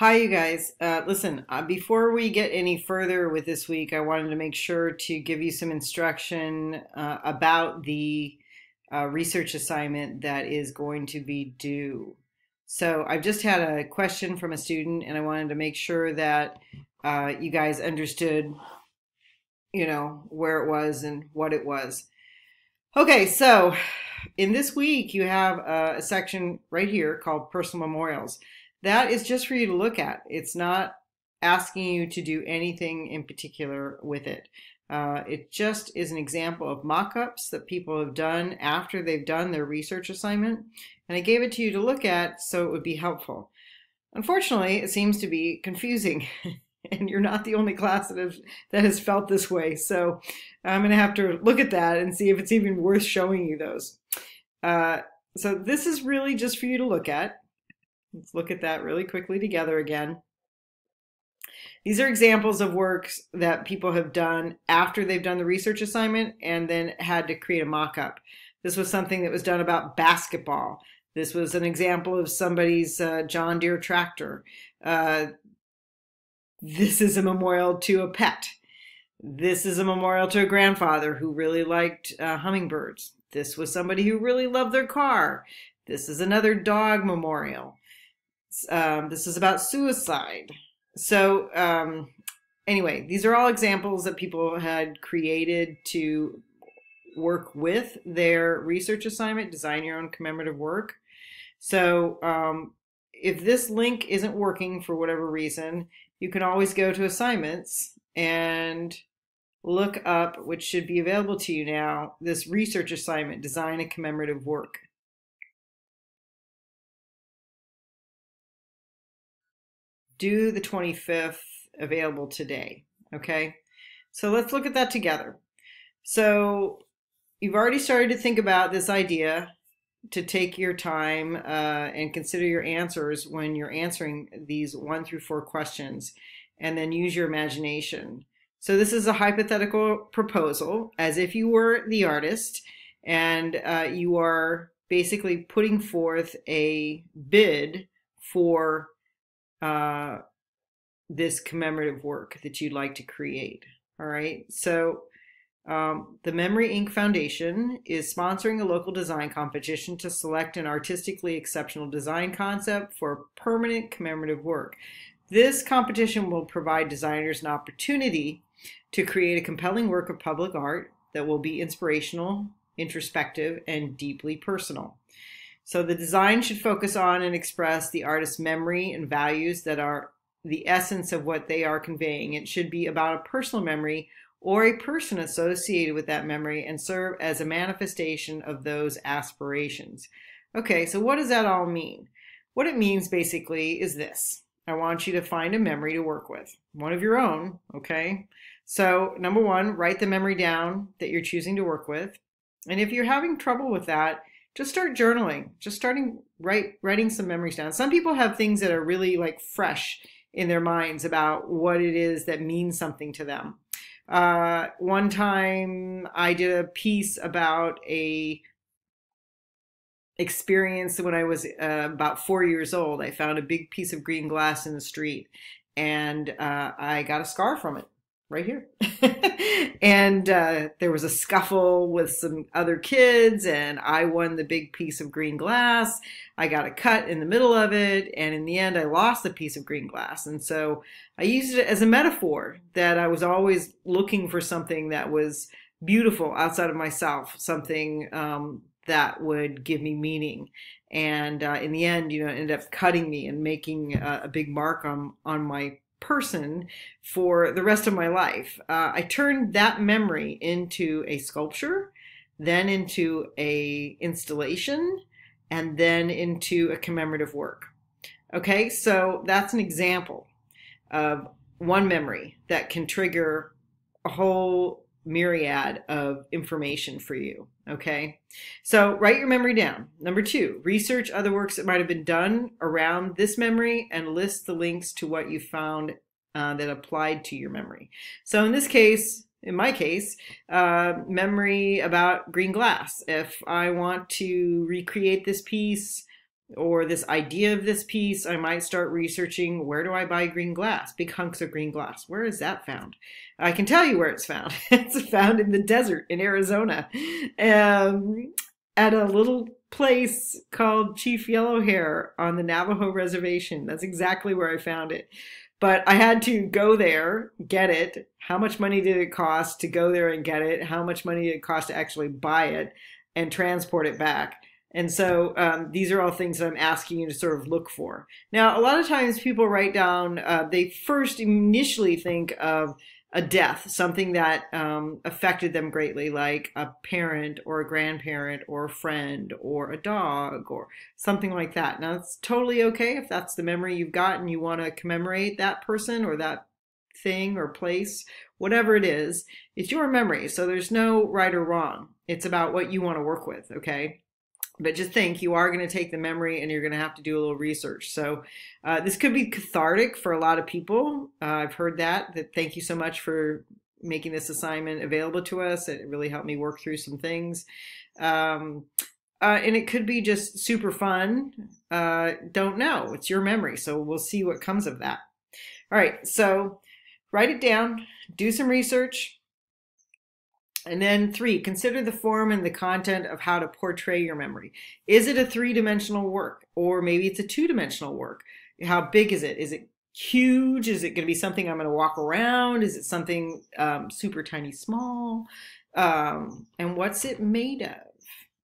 Hi, you guys. Listen, before we get any further with this week, I wanted to make sure to give you some instruction about the research assignment that is going to be due. So I've just had a question from a student, and I wanted to make sure that you guys understood, where it was and what it was. Okay, so in this week, you have a section right here called Personal Memorials. That is just for you to look at. It's not asking you to do anything in particular with it. It just is an example of mock-ups that people have done after they've done their research assignment. And I gave it to you to look at so it would be helpful. Unfortunately, it seems to be confusing. And you're not the only class that has felt this way. So I'm going to have to look at that and see if it's even worth showing you those. So this is really just for you to look at. Let's look at that really quickly together again. These are examples of works that people have done after they've done the research assignment and then had to create a mock-up. This was something that was done about basketball. This was an example of somebody's John Deere tractor. This is a memorial to a pet. This is a memorial to a grandfather who really liked hummingbirds. This was somebody who really loved their car. This is another dog memorial. This is about suicide. So anyway, these are all examples that people had created to work with their research assignment, design your own commemorative work. So if this link isn't working for whatever reason, you can always go to assignments and look up, which should be available to you now, this research assignment, design a commemorative work. Due the 25th, available today. Okay, so let's look at that together. So you've already started to think about this idea to take your time and consider your answers when you're answering these 1 through 4 questions, and then use your imagination. So this is a hypothetical proposal, as if you were the artist, and you are basically putting forth a bid for this commemorative work that you'd like to create. All right, so the Memory Inc. Foundation is sponsoring a local design competition to select an artistically exceptional design concept for permanent commemorative work. This competition will provide designers an opportunity to create a compelling work of public art that will be inspirational, introspective, and deeply personal. So the design should focus on and express the artist's memory and values that are the essence of what they are conveying. It should be about a personal memory or a person associated with that memory and serve as a manifestation of those aspirations. Okay, so what does that all mean? What it means basically is this. I want you to find a memory to work with, one of your own, okay? So number 1, write the memory down that you're choosing to work with. And if you're having trouble with that, just start journaling, just writing some memories down. Some people have things that are really like fresh in their minds about what it is that means something to them. One time I did a piece about a experience when I was about 4 years old. I found a big piece of green glass in the street, and I got a scar from it right here. And there was a scuffle with some other kids, and I won the big piece of green glass. I got a cut in the middle of it, and in the end I lost the piece of green glass. And so I used it as a metaphor that I was always looking for something that was beautiful outside of myself, something that would give me meaning. And in the end, it ended up cutting me and making a big mark on my person for the rest of my life. I turned that memory into a sculpture, then into a installation, and then into a commemorative work. Okay, so that's an example of one memory that can trigger a whole myriad of information for you. Okay, so write your memory down. Number 2, research other works that might have been done around this memory and list the links to what you found that applied to your memory. So in this case, in my case, memory about green glass. If I want to recreate this piece or this idea of this piece, I might start researching, where do I buy green glass? Big hunks of green glass. Where is that found? I can tell you where it's found. It's found in the desert in Arizona, at a little place called Chief Yellowhair on the Navajo Reservation. That's exactly where I found it. But I had to go there, get it. How much money did it cost to go there and get it? How much money did it cost to actually buy it and transport it back? And so these are all things that I'm asking you to sort of look for. Now, a lot of times people write down, they first initially think of a death, something that affected them greatly, like a parent or a grandparent or a friend or a dog or something like that. Now, it's totally okay if that's the memory you've got and you want to commemorate that person or that thing or place, whatever it is. It's your memory, so there's no right or wrong. It's about what you want to work with, okay? But just think, you are going to take the memory and you're going to have to do a little research. So this could be cathartic for a lot of people. I've heard that thank you so much for making this assignment available to us. It really helped me work through some things. And it could be just super fun. Don't know. It's your memory. So we'll see what comes of that. All right. So write it down. Do some research. And then 3, consider the form and the content of how to portray your memory. Is it a 3-dimensional work? Or maybe it's a 2-dimensional work? How big is it? Is it huge? Is it going to be something I'm going to walk around? Is it something super tiny small? And what's it made of?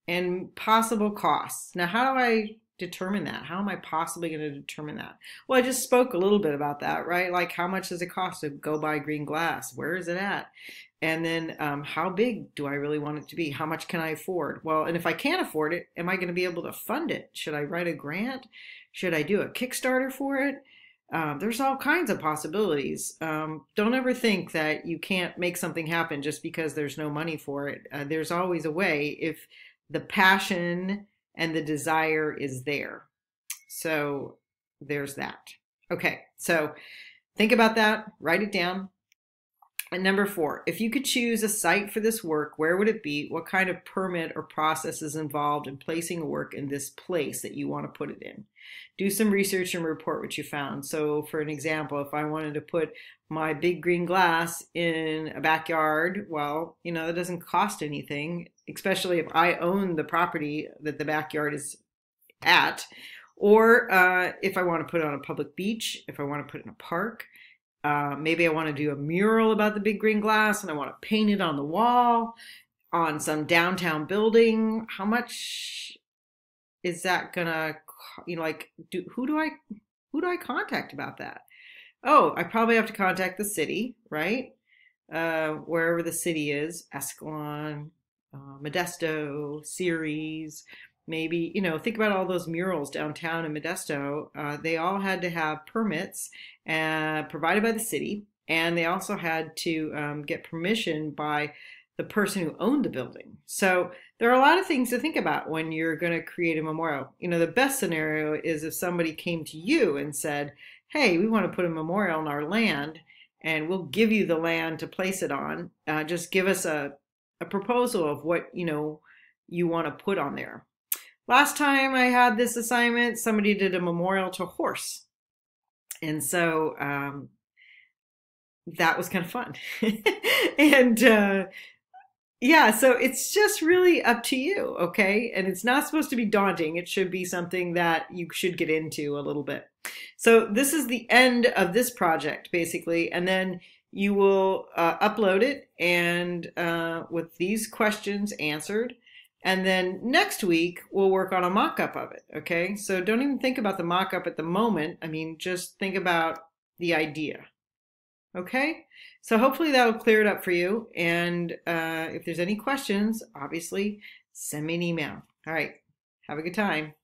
And possible costs. Now, how do I determine that? How am I possibly going to determine that? Well, I just spoke a little bit about that, right? Like, how much does it cost to go buy green glass? Where is it at? And then how big do I really want it to be? How much can I afford? Well, and if I can't afford it, am I going to be able to fund it? Should I write a grant? Should I do a Kickstarter for it? There's all kinds of possibilities. Don't ever think that you can't make something happen just because there's no money for it. There's always a way if the passion and the desire is there. So there's that. Okay, so think about that, write it down. And number 4, if you could choose a site for this work, where would it be? What kind of permit or process is involved in placing a work in this place that you want to put it in? Do some research and report what you found. So for an example, if I wanted to put my big green glass in a backyard, well, that doesn't cost anything, especially if I own the property that the backyard is at. Or if I want to put it on a public beach, if I want to put it in a park. Maybe I want to do a mural about the big green glass and I want to paint it on the wall on some downtown building. How much is that gonna, who do I contact about that? Oh, I probably have to contact the city, right? Wherever the city is, Escalon, Modesto, Ceres. Maybe, think about all those murals downtown in Modesto. They all had to have permits provided by the city, and they also had to get permission by the person who owned the building. So there are a lot of things to think about when you're going to create a memorial. The best scenario is if somebody came to you and said, hey, we want to put a memorial on our land, and we'll give you the land to place it on. Just give us a proposal of what, you want to put on there. Last time I had this assignment, somebody did a memorial to a horse. And so that was kind of fun. And yeah, so it's just really up to you, okay? And it's not supposed to be daunting. It should be something that you should get into a little bit. So this is the end of this project, basically. And then you will upload it and with these questions answered. And then next week, we'll work on a mock-up of it, okay? So don't even think about the mock-up at the moment. I mean, just think about the idea, okay? So hopefully that'll clear it up for you. And if there's any questions, obviously, send me an email. All right, have a good time.